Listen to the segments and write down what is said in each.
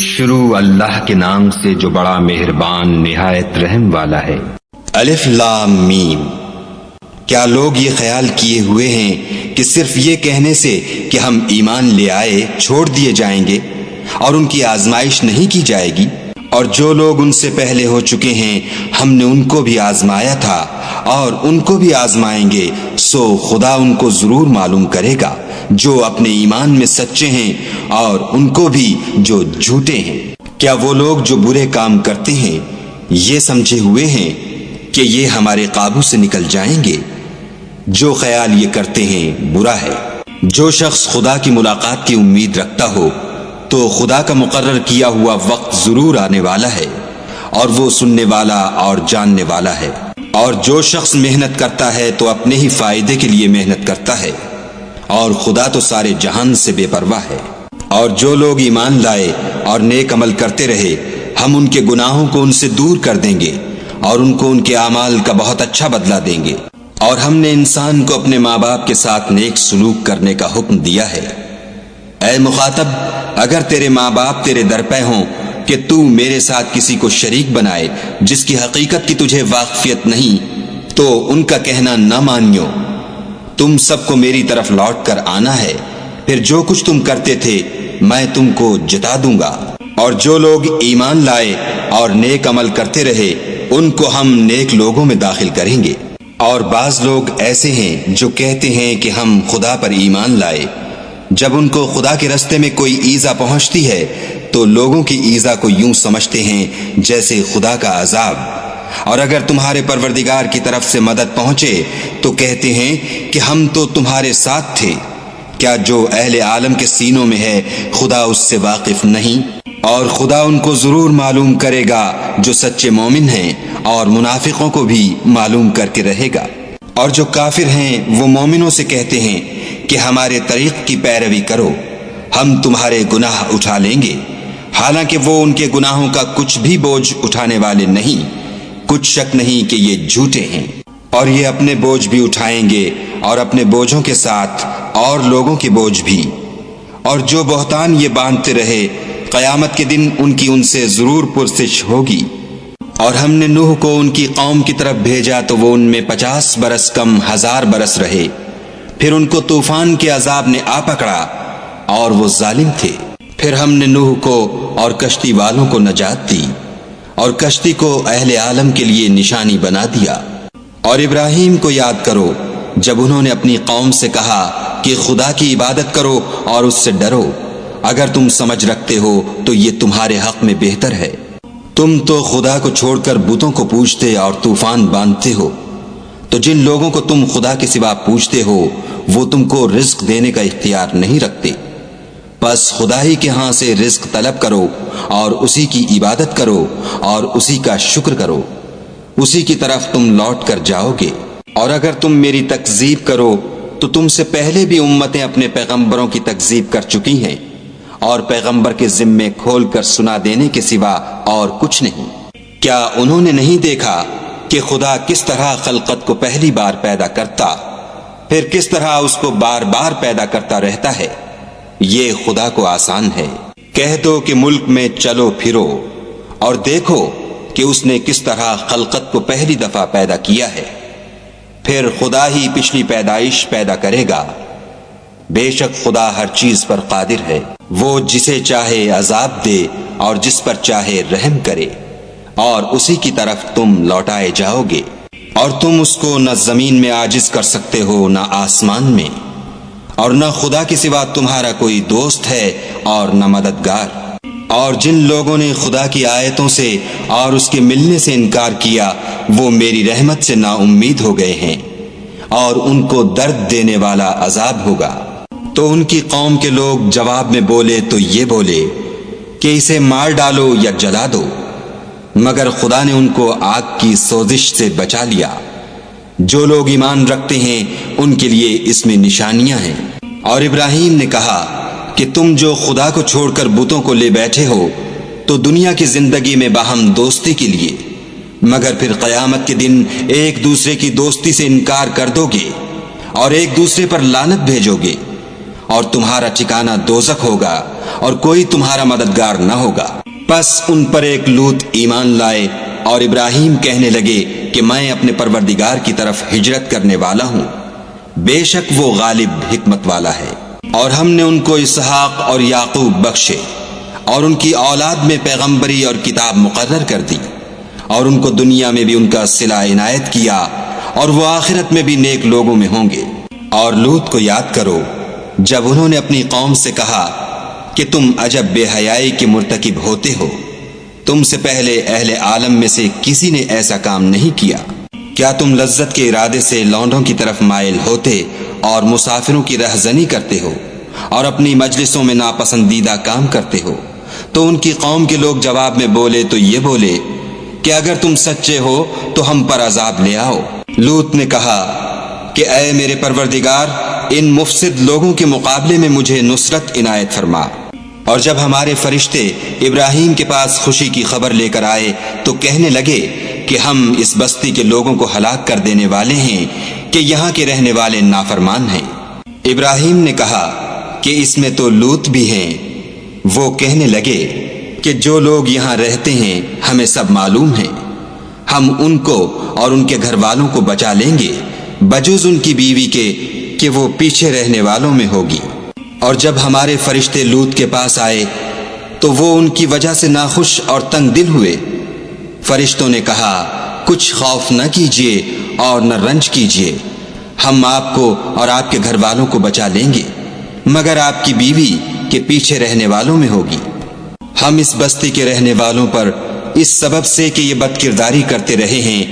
شروع اللہ کے نام سے جو بڑا مہربان نہایت رحم والا ہے۔ الف لام میم۔ کیا لوگ یہ خیال کیے ہوئے ہیں کہ صرف یہ کہنے سے کہ ہم ایمان لے آئے چھوڑ دیے جائیں گے اور ان کی آزمائش نہیں کی جائے گی؟ اور جو لوگ ان سے پہلے ہو چکے ہیں ہم نے ان کو بھی آزمایا تھا اور ان کو بھی آزمائیں گے، سو خدا ان کو ضرور معلوم کرے گا جو اپنے ایمان میں سچے ہیں اور ان کو بھی جو جھوٹے ہیں۔ کیا وہ لوگ جو برے کام کرتے ہیں یہ سمجھے ہوئے ہیں کہ یہ ہمارے قابو سے نکل جائیں گے؟ جو خیال یہ کرتے ہیں برا ہے۔ جو شخص خدا کی ملاقات کی امید رکھتا ہو تو خدا کا مقرر کیا ہوا وقت ضرور آنے والا ہے اور وہ سننے والا اور جاننے والا ہے۔ اور جو شخص محنت کرتا ہے تو اپنے ہی فائدے کے لیے محنت کرتا ہے اور خدا تو سارے جہان سے بے پرواہ ہے۔ اور جو لوگ ایمان لائے اور نیک عمل کرتے رہے ہم ان کے گناہوں کو ان سے دور کر دیں گے اور ان کو ان کے اعمال کا بہت اچھا بدلہ دیں گے۔ اور ہم نے انسان کو اپنے ماں باپ کے ساتھ نیک سلوک کرنے کا حکم دیا ہے۔ اے مخاطب، اگر تیرے ماں باپ تیرے در پہ ہوں کہ تو میرے ساتھ کسی کو شریک بنائے جس کی حقیقت کی تجھے واقفیت نہیں تو ان کا کہنا نہ مانیو۔ تم سب کو میری طرف لوٹ کر آنا ہے، پھر جو کچھ تم کرتے تھے میں تم کو جتا دوں گا۔ اور جو لوگ ایمان لائے اور نیک عمل کرتے رہے ان کو ہم نیک لوگوں میں داخل کریں گے۔ اور بعض لوگ ایسے ہیں جو کہتے ہیں کہ ہم خدا پر ایمان لائے، جب ان کو خدا کے رستے میں کوئی ایذا پہنچتی ہے تو لوگوں کی ایذا کو یوں سمجھتے ہیں جیسے خدا کا عذاب، اور اگر تمہارے پروردگار کی طرف سے مدد پہنچے تو کہتے ہیں کہ ہم تو تمہارے ساتھ تھے۔ کیا جو اہل عالم کے سینوں میں ہے خدا اس سے واقف نہیں؟ اور خدا ان کو ضرور معلوم کرے گا جو سچے مومن ہیں، اور منافقوں کو بھی معلوم کر کے رہے گا۔ اور جو کافر ہیں وہ مومنوں سے کہتے ہیں کہ ہمارے طریق کی پیروی کرو، ہم تمہارے گناہ اٹھا لیں گے، حالانکہ وہ ان کے گناہوں کا کچھ بھی بوجھ اٹھانے والے نہیں۔ کچھ شک نہیں کہ یہ جھوٹے ہیں، اور یہ اپنے بوجھ بھی اٹھائیں گے اور اپنے بوجھوں کے ساتھ اور لوگوں کے بوجھ بھی۔ اور جو بہتان یہ باندھتے رہے قیامت کے دن ان کی ان سے ضرور پرسش ہوگی۔ اور ہم نے نوح کو ان کی قوم کی طرف بھیجا تو وہ ان میں 50 برس کم 1000 برس رہے، پھر ان کو طوفان کے عذاب نے آ پکڑا اور وہ ظالم تھے۔ پھر ہم نے نوح کو اور کشتی والوں کو نجات دی اور کشتی کو اہل عالم کے لیے نشانی بنا دیا۔ اور ابراہیم کو یاد کرو جب انہوں نے اپنی قوم سے کہا کہ خدا کی عبادت کرو اور اس سے ڈرو، اگر تم سمجھ رکھتے ہو تو یہ تمہارے حق میں بہتر ہے۔ تم تو خدا کو چھوڑ کر بتوں کو پوجتے اور طوفان باندھتے ہو، تو جن لوگوں کو تم خدا کے سوا پوجتے ہو وہ تم کو رزق دینے کا اختیار نہیں رکھتے۔ بس خدا ہی کے ہاں سے رزق طلب کرو اور اسی کی عبادت کرو اور اسی کا شکر کرو، اسی کی طرف تم لوٹ کر جاؤ گے۔ اور اگر تم میری تکذیب کرو تو تم سے پہلے بھی امتیں اپنے پیغمبروں کی تکذیب کر چکی ہیں، اور پیغمبر کے ذمے کھول کر سنا دینے کے سوا اور کچھ نہیں۔ کیا انہوں نے نہیں دیکھا کہ خدا کس طرح خلقت کو پہلی بار پیدا کرتا پھر کس طرح اس کو بار بار پیدا کرتا رہتا ہے؟ یہ خدا کو آسان ہے۔ کہہ دو کہ ملک میں چلو پھرو اور دیکھو کہ اس نے کس طرح خلقت کو پہلی دفعہ پیدا کیا ہے، پھر خدا ہی پچھلی پیدائش پیدا کرے گا۔ بے شک خدا ہر چیز پر قادر ہے، وہ جسے چاہے عذاب دے اور جس پر چاہے رحم کرے، اور اسی کی طرف تم لوٹائے جاؤ گے۔ اور تم اس کو نہ زمین میں عاجز کر سکتے ہو نہ آسمان میں، اور نہ خدا کے سوا تمہارا کوئی دوست ہے اور نہ مددگار۔ اور جن لوگوں نے خدا کی آیتوں سے اور اس کے ملنے سے انکار کیا وہ میری رحمت سے نا امید ہو گئے ہیں، اور ان کو درد دینے والا عذاب ہوگا۔ تو ان کی قوم کے لوگ جواب میں بولے تو یہ بولے کہ اسے مار ڈالو یا جلا دو، مگر خدا نے ان کو آگ کی سوزش سے بچا لیا۔ جو لوگ ایمان رکھتے ہیں ان کے لیے اس میں نشانیاں ہیں۔ اور ابراہیم نے کہا کہ تم جو خدا کو چھوڑ کر بتوں کو لے بیٹھے ہو تو دنیا کی زندگی میں باہم دوستی کے لیے، مگر پھر قیامت کے دن ایک دوسرے کی دوستی سے انکار کر دو گے اور ایک دوسرے پر لعنت بھیجو گے، اور تمہارا ٹھکانہ دوزخ ہوگا اور کوئی تمہارا مددگار نہ ہوگا۔ پس ان پر ایک لوط ایمان لائے اور ابراہیم کہنے لگے کہ میں اپنے پروردگار کی طرف ہجرت کرنے والا ہوں، بے شک وہ غالب حکمت والا ہے۔ اور ہم نے ان کو اسحاق اور یعقوب بخشے اور ان کی اولاد میں پیغمبری اور کتاب مقرر کر دی، اور ان کو دنیا میں بھی ان کا صلہ عنایت کیا، اور وہ آخرت میں بھی نیک لوگوں میں ہوں گے۔ اور لوط کو یاد کرو جب انہوں نے اپنی قوم سے کہا کہ تم عجب بے حیائی کے مرتکب ہوتے ہو، تم سے پہلے اہل عالم میں سے کسی نے ایسا کام نہیں کیا۔ کیا تم لذت کے ارادے سے لونڈوں کی طرف مائل ہوتے اور مسافروں کی رہزنی کرتے ہو اور اپنی مجلسوں میں ناپسندیدہ کام کرتے ہو؟ تو ان کی قوم کے لوگ جواب میں بولے تو یہ بولے کہ اگر تم سچے ہو تو ہم پر عذاب لے آؤ۔ لوط نے کہا کہ اے میرے پروردگار، ان مفسد لوگوں کے مقابلے میں مجھے نصرت عنایت فرما۔ اور جب ہمارے فرشتے ابراہیم کے پاس خوشی کی خبر لے کر آئے تو کہنے لگے کہ ہم اس بستی کے لوگوں کو ہلاک کر دینے والے ہیں کہ یہاں کے رہنے والے نافرمان ہیں۔ ابراہیم نے کہا کہ اس میں تو لوط بھی ہیں۔ وہ کہنے لگے کہ جو لوگ یہاں رہتے ہیں ہمیں سب معلوم ہیں، ہم ان کو اور ان کے گھر والوں کو بچا لیں گے بجز ان کی بیوی کے کہ وہ پیچھے رہنے والوں میں ہوگی۔ اور جب ہمارے فرشتے لوط کے پاس آئے تو وہ ان کی وجہ سے ناخوش اور تنگ دل ہوئے۔ فرشتوں نے کہا کچھ خوف نہ کیجیے اور نہ رنج کیجیے، ہم آپ کو اور آپ کے گھر والوں کو بچا لیں گے، مگر آپ کی بیوی کے پیچھے رہنے والوں میں ہوگی۔ ہم اس بستی کے رہنے والوں پر اس سبب سے کہ یہ بد کرداری کرتے رہے ہیں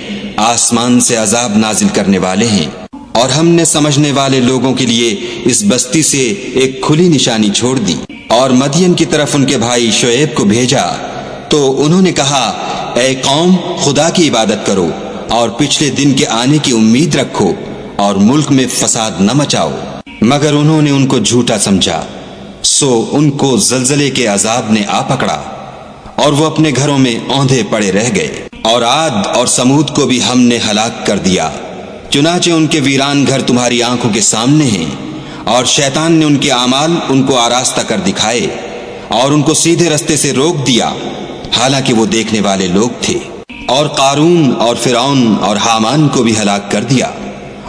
آسمان سے عذاب نازل کرنے والے ہیں، اور ہم نے سمجھنے والے لوگوں کے لیے اس بستی سے ایک کھلی نشانی چھوڑ دی۔ اور مدین کی طرف ان کے بھائی شعیب کو بھیجا تو انہوں نے کہا اے قوم، خدا کی عبادت کرو اور پچھلے دن کے آنے کی امید رکھو اور ملک میں فساد نہ مچاؤ، مگر انہوں نے ان کو جھوٹا سمجھا، سو ان کو زلزلے کے عذاب نے آ پکڑا اور وہ اپنے گھروں میں اوندھے پڑے رہ گئے۔ اور عاد اور سمود کو بھی ہم نے ہلاک کر دیا، چنانچہ ان کے ویران گھر تمہاری آنکھوں کے سامنے ہیں، اور شیطان نے ان کے اعمال ان کو آراستہ کر دکھائے اور ان کو سیدھے رستے سے روک دیا، حالانکہ وہ دیکھنے والے لوگ تھے۔ اور قارون اور فرعون اور حامان کو بھی ہلاک کر دیا،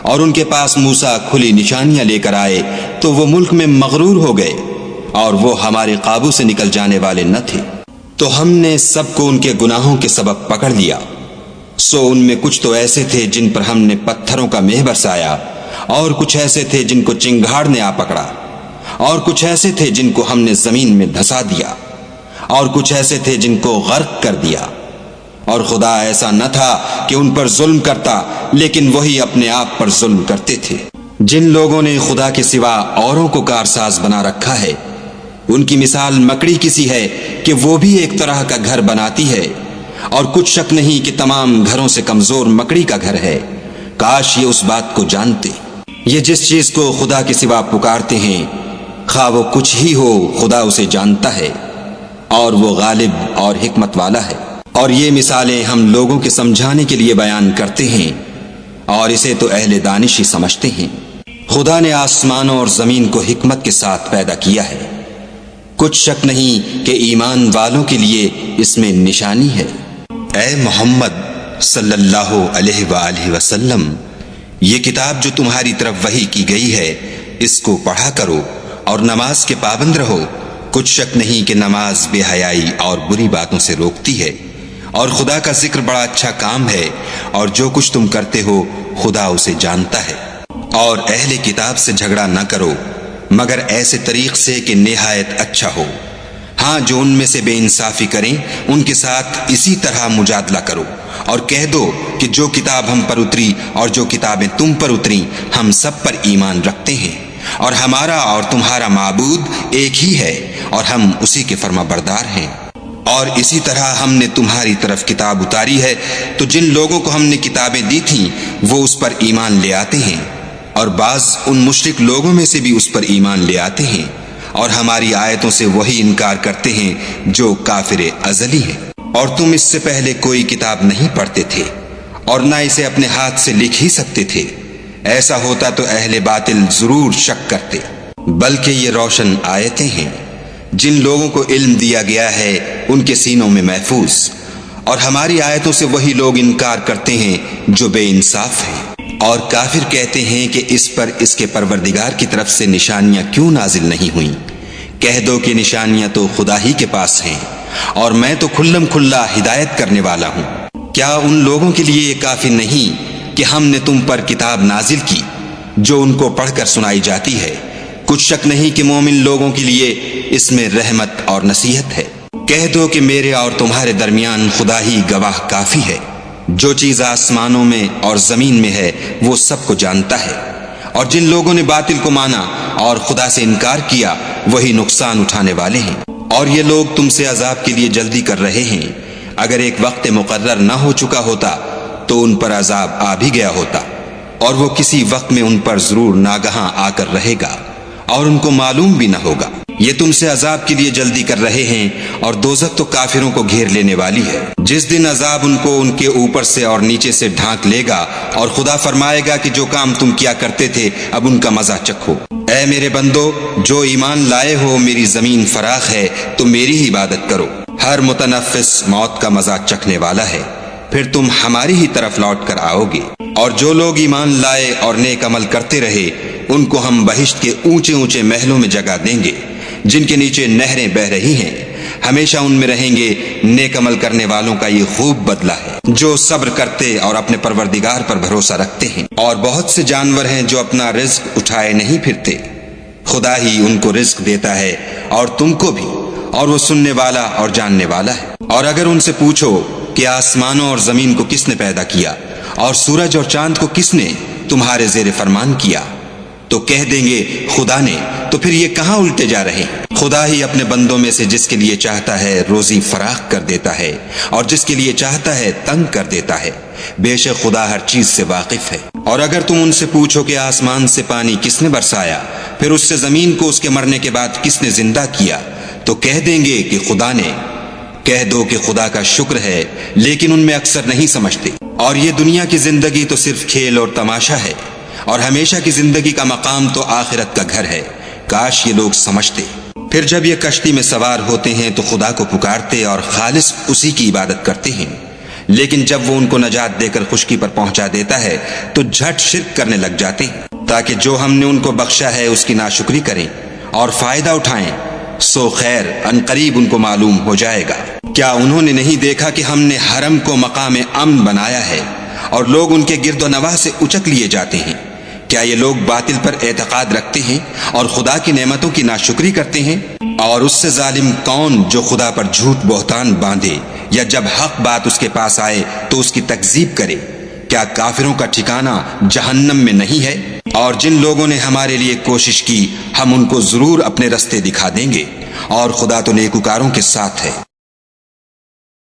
اور ان کے پاس موسیٰ کھلی نشانیاں لے کر آئے تو وہ ملک میں مغرور ہو گئے اور وہ ہمارے قابو سے نکل جانے والے نہ تھے۔ تو ہم نے سب کو ان کے گناہوں کے سبب پکڑ لیا، سو ان میں کچھ تو ایسے تھے جن پر ہم نے پتھروں کا مہ برسایا، اور کچھ ایسے تھے جن کو چنگھاڑ نے آ پکڑا، اور کچھ ایسے تھے جن کو ہم نے زمین میں دھسا دیا، اور کچھ ایسے تھے جن کو غرق کر دیا۔ اور خدا ایسا نہ تھا کہ ان پر ظلم کرتا، لیکن وہی اپنے آپ پر ظلم کرتے تھے۔ جن لوگوں نے خدا کے سوا اوروں کو کارساز بنا رکھا ہے، ان کی مثال مکڑی کسی ہے کہ وہ بھی ایک طرح کا گھر بناتی ہے، اور کچھ شک نہیں کہ تمام گھروں سے کمزور مکڑی کا گھر ہے۔ کاش یہ اس بات کو جانتے۔ یہ جس چیز کو خدا کے سوا پکارتے ہیں، خواہ وہ کچھ ہی ہو، خدا اسے جانتا ہے، اور وہ غالب اور حکمت والا ہے۔ اور یہ مثالیں ہم لوگوں کے سمجھانے کے لیے بیان کرتے ہیں، اور اسے تو اہل دانش ہی سمجھتے ہیں۔ خدا نے آسمانوں اور زمین کو حکمت کے ساتھ پیدا کیا ہے، کچھ شک نہیں کہ ایمان والوں کے لیے اس میں نشانی ہے۔ اے محمد صلی اللہ علیہ وآلہ وسلم، یہ کتاب جو تمہاری طرف وحی کی گئی ہے، اس کو پڑھا کرو اور نماز کے پابند رہو۔ کچھ شک نہیں کہ نماز بے حیائی اور بری باتوں سے روکتی ہے، اور خدا کا ذکر بڑا اچھا کام ہے، اور جو کچھ تم کرتے ہو خدا اسے جانتا ہے۔ اور اہل کتاب سے جھگڑا نہ کرو، مگر ایسے طریق سے کہ نہایت اچھا ہو۔ ہاں، جو ان میں سے بے انصافی کریں ان کے ساتھ اسی طرح مجادلہ کرو، اور کہہ دو کہ جو کتاب ہم پر اتری اور جو کتابیں تم پر اتری، ہم سب پر ایمان رکھتے ہیں، اور ہمارا اور تمہارا معبود ایک ہی ہے، اور ہم اسی کے فرما بردار ہیں۔ اور اسی طرح ہم نے تمہاری طرف کتاب اتاری ہے، تو جن لوگوں کو ہم نے کتابیں دی تھیں وہ اس پر ایمان لے آتے ہیں، اور بعض ان مشرک لوگوں میں سے بھی اس پر ایمان لے آتے ہیں، اور ہماری آیتوں سے وہی انکار کرتے ہیں جو کافر ازلی ہیں۔ اور تم اس سے پہلے کوئی کتاب نہیں پڑھتے تھے، اور نہ اسے اپنے ہاتھ سے لکھ ہی سکتے تھے، ایسا ہوتا تو اہل باطل ضرور شک کرتے۔ بلکہ یہ روشن آیتیں ہیں جن لوگوں کو علم دیا گیا ہے ان کے سینوں میں محفوظ، اور ہماری آیتوں سے وہی لوگ انکار کرتے ہیں جو بے انصاف ہیں۔ اور کافر کہتے ہیں کہ اس پر اس کے پروردگار کی طرف سے نشانیاں کیوں نازل نہیں ہوئیں؟ کہہ دو کہ نشانیاں تو خدا ہی کے پاس ہیں، اور میں تو کھلم کھلا ہدایت کرنے والا ہوں۔ کیا ان لوگوں کے لیے یہ کافی نہیں کہ ہم نے تم پر کتاب نازل کی جو ان کو پڑھ کر سنائی جاتی ہے؟ کچھ شک نہیں کہ مومن لوگوں کے لیے اس میں رحمت اور نصیحت ہے۔ کہہ دو کہ میرے اور تمہارے درمیان خدا ہی گواہ کافی ہے، جو چیز آسمانوں میں اور زمین میں ہے وہ سب کو جانتا ہے۔ اور جن لوگوں نے باطل کو مانا اور خدا سے انکار کیا وہی نقصان اٹھانے والے ہیں۔ اور یہ لوگ تم سے عذاب کے لیے جلدی کر رہے ہیں، اگر ایک وقت مقرر نہ ہو چکا ہوتا تو ان پر عذاب آ بھی گیا ہوتا، اور وہ کسی وقت میں ان پر ضرور ناگہاں آ کر رہے گا، اور ان کو معلوم بھی نہ ہوگا۔ یہ تم سے عذاب کے لیے جلدی کر رہے ہیں، اور دوزخ تو کافروں کو گھیر لینے والی ہے۔ جس دن عذاب ان کو ان کے اوپر سے اور نیچے سے ڈھانک لے گا، اور خدا فرمائے گا کہ جو کام تم کیا کرتے تھے اب ان کا مزہ چکھو۔ اے میرے بندو، جو ایمان لائے ہو، میری زمین فراخ ہے تو میری ہی عبادت کرو۔ ہر متنفس موت کا مزہ چکھنے والا ہے، پھر تم ہماری ہی طرف لوٹ کر آؤ گے۔ اور جو لوگ ایمان لائے اور نیک عمل کرتے رہے ان کو ہم بہشت کے اونچے اونچے محلوں میں جگہ دیں گے جن کے نیچے نہریں بہ رہی ہیں، ہمیشہ ان میں رہیں گے۔ نیک عمل کرنے والوں کا یہ خوب بدلہ ہے جو صبر کرتے اور اپنے پروردگار پر بھروسہ رکھتے ہیں۔ اور بہت سے جانور ہیں جو اپنا رزق اٹھائے نہیں پھرتے، خدا ہی ان کو رزق دیتا ہے اور تم کو بھی، اور وہ سننے والا اور جاننے والا ہے۔ اور اگر ان سے پوچھو کہ آسمانوں اور زمین کو کس نے پیدا کیا اور سورج اور چاند کو کس نے تمہارے زیر فرمان کیا، تو کہہ دیں گے خدا نے۔ تو پھر یہ کہاں الٹے جا رہے ہیں؟ خدا ہی اپنے بندوں میں سے جس کے لیے چاہتا ہے روزی فراخ کر دیتا ہے، اور جس کے لیے چاہتا ہے تنگ کر دیتا ہے۔ بے شک خدا ہر چیز سے واقف ہے۔ اور اگر تم ان سے پوچھو کہ آسمان سے پانی کس نے برسایا، پھر اس سے زمین کو اس کے مرنے کے بعد کس نے زندہ کیا، تو کہہ دیں گے کہ خدا نے۔ کہہ دو کہ خدا کا شکر ہے، لیکن ان میں اکثر نہیں سمجھتے۔ اور یہ دنیا کی زندگی تو صرف کھیل اور تماشا ہے، اور ہمیشہ کی زندگی کا مقام تو آخرت کا گھر ہے۔ کاش یہ لوگ سمجھتے۔ پھر جب یہ کشتی میں سوار ہوتے ہیں تو خدا کو پکارتے اور خالص اسی کی عبادت کرتے ہیں، لیکن جب وہ ان کو نجات دے کر خشکی پر پہنچا دیتا ہے تو جھٹ شرک کرنے لگ جاتے ہیں، تاکہ جو ہم نے ان کو بخشا ہے اس کی ناشکری کریں اور فائدہ اٹھائیں۔ سو خیر ان قریب ان کو معلوم ہو جائے گا۔ کیا انہوں نے نہیں دیکھا کہ ہم نے حرم کو مقام امن بنایا ہے اور لوگ ان کے گرد و نواح سے اچک لیے جاتے ہیں؟ کیا یہ لوگ باطل پر اعتقاد رکھتے ہیں اور خدا کی نعمتوں کی ناشکری کرتے ہیں؟ اور اس سے ظالم کون جو خدا پر جھوٹ بہتان باندھے یا جب حق بات اس کے پاس آئے تو اس کی تکذیب کرے؟ کیا کافروں کا ٹھکانہ جہنم میں نہیں ہے؟ اور جن لوگوں نے ہمارے لیے کوشش کی ہم ان کو ضرور اپنے رستے دکھا دیں گے، اور خدا تو نیکوکاروں کے ساتھ ہے۔